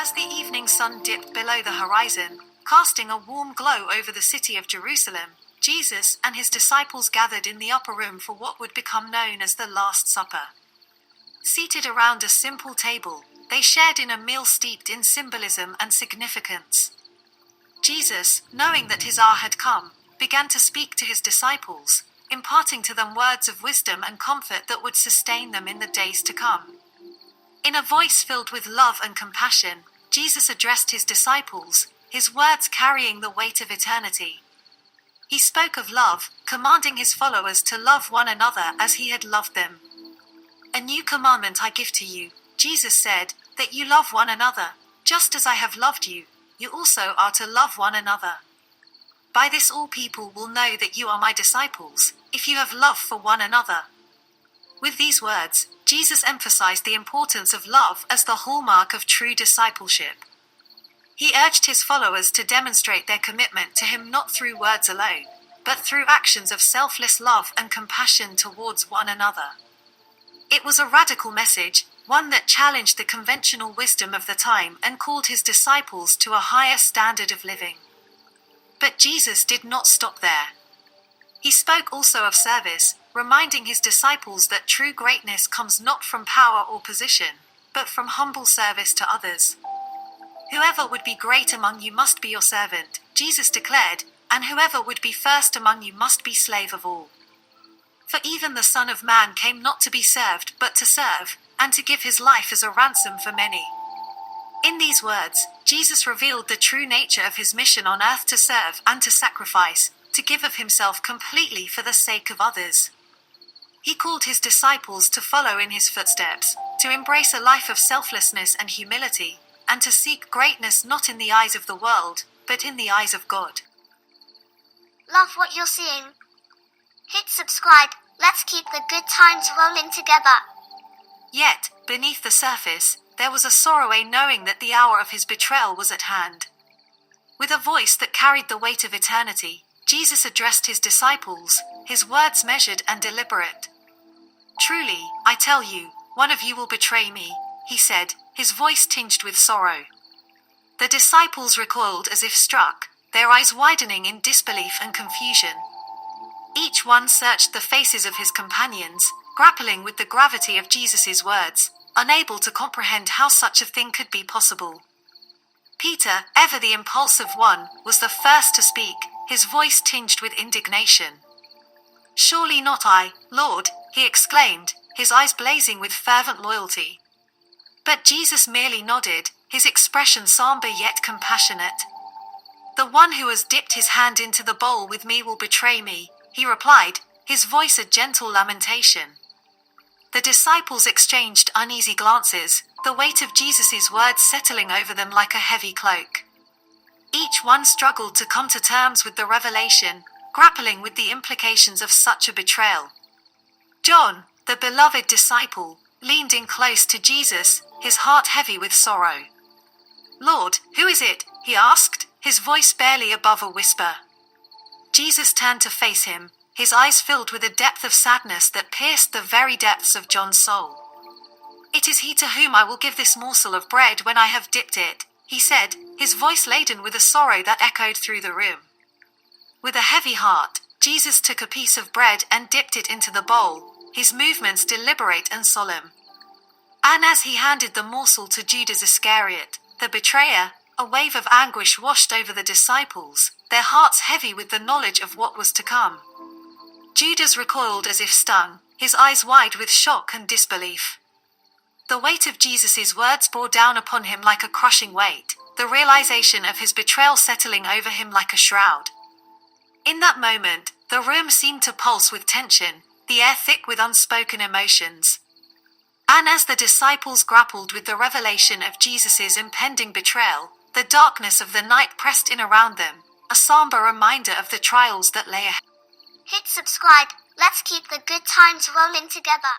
As the evening sun dipped below the horizon, casting a warm glow over the city of Jerusalem, Jesus and his disciples gathered in the upper room for what would become known as the Last Supper. Seated around a simple table, they shared in a meal steeped in symbolism and significance. Jesus, knowing that his hour had come, began to speak to his disciples, imparting to them words of wisdom and comfort that would sustain them in the days to come. In a voice filled with love and compassion, Jesus addressed his disciples, his words carrying the weight of eternity. He spoke of love, commanding his followers to love one another as he had loved them. "A new commandment I give to you," Jesus said, "that you love one another. Just as I have loved you, you also are to love one another. By this all people will know that you are my disciples, if you have love for one another." With these words, Jesus emphasized the importance of love as the hallmark of true discipleship. He urged his followers to demonstrate their commitment to him not through words alone, but through actions of selfless love and compassion towards one another. It was a radical message, one that challenged the conventional wisdom of the time and called his disciples to a higher standard of living. But Jesus did not stop there. He spoke also of service, reminding his disciples that true greatness comes not from power or position, but from humble service to others. "Whoever would be great among you must be your servant," Jesus declared, "and whoever would be first among you must be slave of all. For even the Son of Man came not to be served, but to serve, and to give his life as a ransom for many." In these words, Jesus revealed the true nature of his mission on earth to serve and to sacrifice, to give of himself completely for the sake of others. He called his disciples to follow in his footsteps, to embrace a life of selflessness and humility, and to seek greatness not in the eyes of the world, but in the eyes of God. Love what you're seeing? Hit subscribe. Let's keep the good times rolling together. Yet, beneath the surface, there was a sorrow knowing that the hour of his betrayal was at hand. With a voice that carried the weight of eternity, Jesus addressed his disciples, his words measured and deliberate. "Truly, I tell you, one of you will betray me," he said, his voice tinged with sorrow. The disciples recoiled as if struck, their eyes widening in disbelief and confusion. Each one searched the faces of his companions, grappling with the gravity of Jesus' words, unable to comprehend how such a thing could be possible. Peter, ever the impulsive one, was the first to speak, his voice tinged with indignation. "Surely not I, Lord," he exclaimed, his eyes blazing with fervent loyalty. But Jesus merely nodded, his expression somber yet compassionate. "The one who has dipped his hand into the bowl with me will betray me," he replied, his voice a gentle lamentation. The disciples exchanged uneasy glances, the weight of Jesus' words settling over them like a heavy cloak. Each one struggled to come to terms with the revelation, grappling with the implications of such a betrayal. John, the beloved disciple, leaned in close to Jesus, his heart heavy with sorrow. "Lord, who is it?" he asked, his voice barely above a whisper. Jesus turned to face him, his eyes filled with a depth of sadness that pierced the very depths of John's soul. "It is he to whom I will give this morsel of bread when I have dipped it," he said, his voice laden with a sorrow that echoed through the room. With a heavy heart, Jesus took a piece of bread and dipped it into the bowl, his movements deliberate and solemn. And as he handed the morsel to Judas Iscariot, the betrayer, a wave of anguish washed over the disciples, their hearts heavy with the knowledge of what was to come. Judas recoiled as if stung, his eyes wide with shock and disbelief. The weight of Jesus' words bore down upon him like a crushing weight, the realization of his betrayal settling over him like a shroud. In that moment, the room seemed to pulse with tension, the air thick with unspoken emotions. And as the disciples grappled with the revelation of Jesus' impending betrayal, the darkness of the night pressed in around them, a somber reminder of the trials that lay ahead. Hit subscribe. Let's keep the good times rolling together.